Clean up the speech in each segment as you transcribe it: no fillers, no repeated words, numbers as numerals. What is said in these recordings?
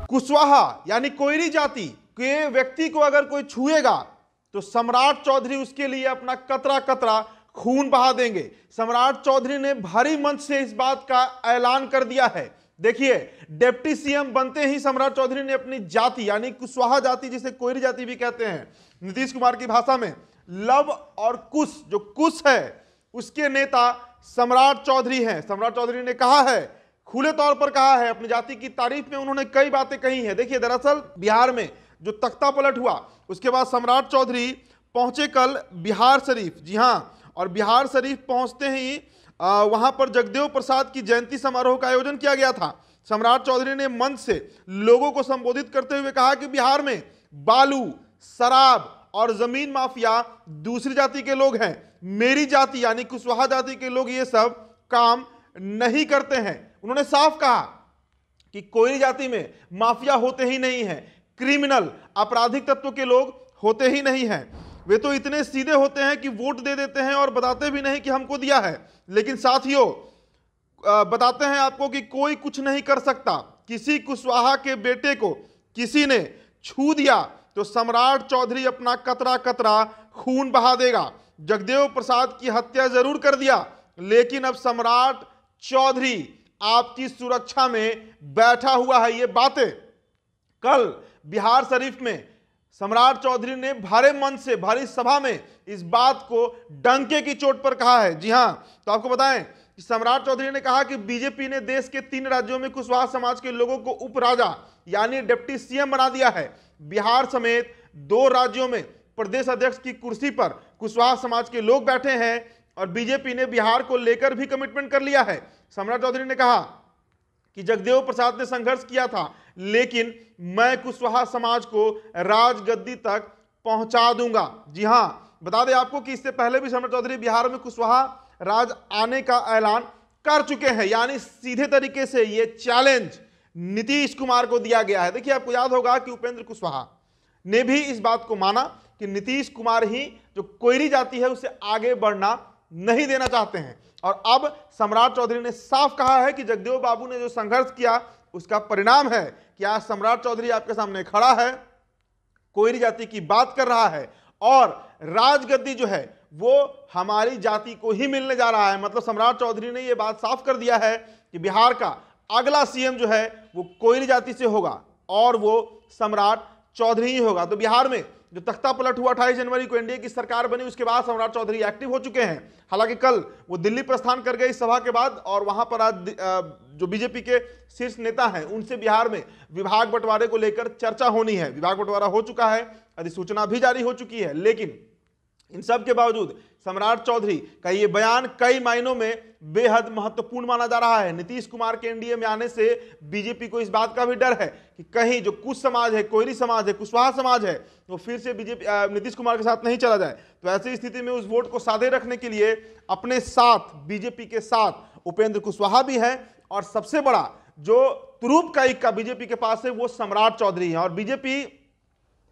कुशवाहा यानी कोयरी जाति के व्यक्ति को अगर कोई छुएगा तो सम्राट चौधरी उसके लिए अपना कतरा कतरा खून बहा देंगे। सम्राट चौधरी ने भारी मंच से इस बात का ऐलान कर दिया है। देखिए, डिप्टी सीएम बनते ही सम्राट चौधरी ने अपनी जाति यानी कुशवाहा जाति, जिसे कोयरी जाति भी कहते हैं, नीतीश कुमार की भाषा में लव और कुश, जो कुश है उसके नेता सम्राट चौधरी हैं। सम्राट चौधरी ने कहा है, खुले तौर पर कहा है, अपनी जाति की तारीफ में उन्होंने कई बातें कही हैं। देखिए, दरअसल बिहार में जो तख्ता पलट हुआ उसके बाद सम्राट चौधरी पहुंचे कल बिहार शरीफ। जी हां, और बिहार शरीफ पहुंचते ही वहां पर जगदेव प्रसाद की जयंती समारोह का आयोजन किया गया था। सम्राट चौधरी ने मंच से लोगों को संबोधित करते हुए कहा कि बिहार में बालू, शराब और जमीन माफिया दूसरी जाति के लोग हैं। मेरी जाति यानी कुशवाहा जाति के लोग ये सब काम नहीं करते हैं। उन्होंने साफ कहा कि कोयरी जाति में माफिया होते ही नहीं है, क्रिमिनल आपराधिक तत्व के लोग होते ही नहीं हैं। वे तो इतने सीधे होते हैं कि वोट दे देते हैं और बताते भी नहीं कि हमको दिया है। लेकिन साथियों, बताते हैं आपको कि कोई कुछ नहीं कर सकता। किसी कुशवाहा के बेटे को किसी ने छू दिया तो सम्राट चौधरी अपना कतरा कतरा खून बहा देगा। जगदेव प्रसाद की हत्या जरूर कर दिया, लेकिन अब सम्राट चौधरी आपकी सुरक्षा में बैठा हुआ है। ये बातें कल बिहार शरीफ में सम्राट चौधरी ने भारी मंच से, भारी सभा में इस बात को डंके की चोट पर कहा है। जी हां, तो आपको बताएं कि सम्राट चौधरी ने कहा कि बीजेपी ने देश के 3 राज्यों में कुशवाहा समाज के लोगों को उपराजा यानी डिप्टी सीएम बना दिया है। बिहार समेत 2 राज्यों में प्रदेश अध्यक्ष की कुर्सी पर कुशवाहा समाज के लोग बैठे हैं और बीजेपी ने बिहार को लेकर भी कमिटमेंट कर लिया है। सम्राट चौधरी ने कहा कि जगदेव प्रसाद ने संघर्ष किया था, लेकिन मैं कुशवाहा समाज को राजगद्दी तक पहुंचा दूंगा। जी हां, बता दें आपको कि इससे पहले भी सम्राट चौधरी बिहार में कुशवाहा राज आने का ऐलान कर चुके हैं। यानी सीधे तरीके से ये चैलेंज नीतीश कुमार को दिया गया है। देखिए, आपको याद होगा कि उपेंद्र कुशवाहा ने भी इस बात को माना कि नीतीश कुमार ही जो कोयरी जाति है उसे आगे बढ़ना नहीं देना चाहते हैं। और अब सम्राट चौधरी ने साफ कहा है कि जगदेव बाबू ने जो संघर्ष किया उसका परिणाम है कि आज सम्राट चौधरी आपके सामने खड़ा है, कोयरी जाति की बात कर रहा है और राजगद्दी जो है वो हमारी जाति को ही मिलने जा रहा है। मतलब सम्राट चौधरी ने यह बात साफ कर दिया है कि बिहार का अगला सीएम जो है वो कोयरी जाति से होगा और वो सम्राट चौधरी ही होगा। तो बिहार में जो तख्ता पलट हुआ 28 जनवरी को एनडीए की सरकार बनी, उसके बाद सम्राट चौधरी एक्टिव हो चुके हैं। हालांकि कल वो दिल्ली प्रस्थान कर गए इस सभा के बाद और वहां पर आज जो बीजेपी के शीर्ष नेता हैं उनसे बिहार में विभाग बंटवारे को लेकर चर्चा होनी है। विभाग बंटवारा हो चुका है, अधिसूचना भी जारी हो चुकी है, लेकिन इन सब के बावजूद सम्राट चौधरी का ये बयान कई मायनों में बेहद महत्वपूर्ण माना जा रहा है। नीतीश कुमार के एनडीए में आने से बीजेपी को इस बात का भी डर है कि कहीं जो कुश समाज है, कोयरी समाज है, कुशवाहा समाज है, वो फिर से बीजेपी नीतीश कुमार के साथ नहीं चला जाए। तो ऐसी स्थिति में उस वोट को साधे रखने के लिए अपने साथ बीजेपी के साथ उपेंद्र कुशवाहा भी है और सबसे बड़ा जो तुरूप का इक्का बीजेपी के पास है वो सम्राट चौधरी है। और बीजेपी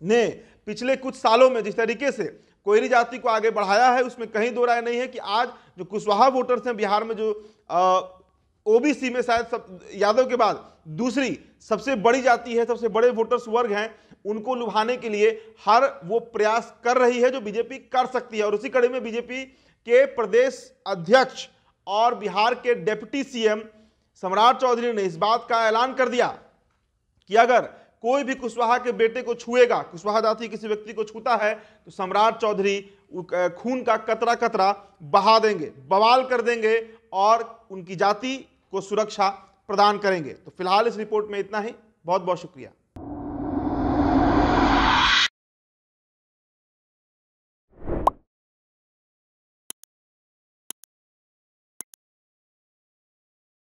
ने पिछले कुछ सालों में जिस तरीके से कोयरी जाति को आगे बढ़ाया है उसमें कहीं दो राय नहीं है कि आज जो कुशवाहा वोटर्स हैं बिहार में, जो ओबीसी में शायद यादव के बाद दूसरी सबसे बड़ी जाति है, सबसे बड़े वोटर्स वर्ग हैं, उनको लुभाने के लिए हर वो प्रयास कर रही है जो बीजेपी कर सकती है। और उसी कड़ी में बीजेपी के प्रदेश अध्यक्ष और बिहार के डिप्टी सीएम सम्राट चौधरी ने इस बात का ऐलान कर दिया कि अगर कोई भी कुशवाहा के बेटे को छुएगा, कुशवाहा जाति किसी व्यक्ति को छूता है तो सम्राट चौधरी खून का कतरा कतरा बहा देंगे, बवाल कर देंगे और उनकी जाति को सुरक्षा प्रदान करेंगे। तो फिलहाल इस रिपोर्ट में इतना ही। बहुत बहुत शुक्रिया।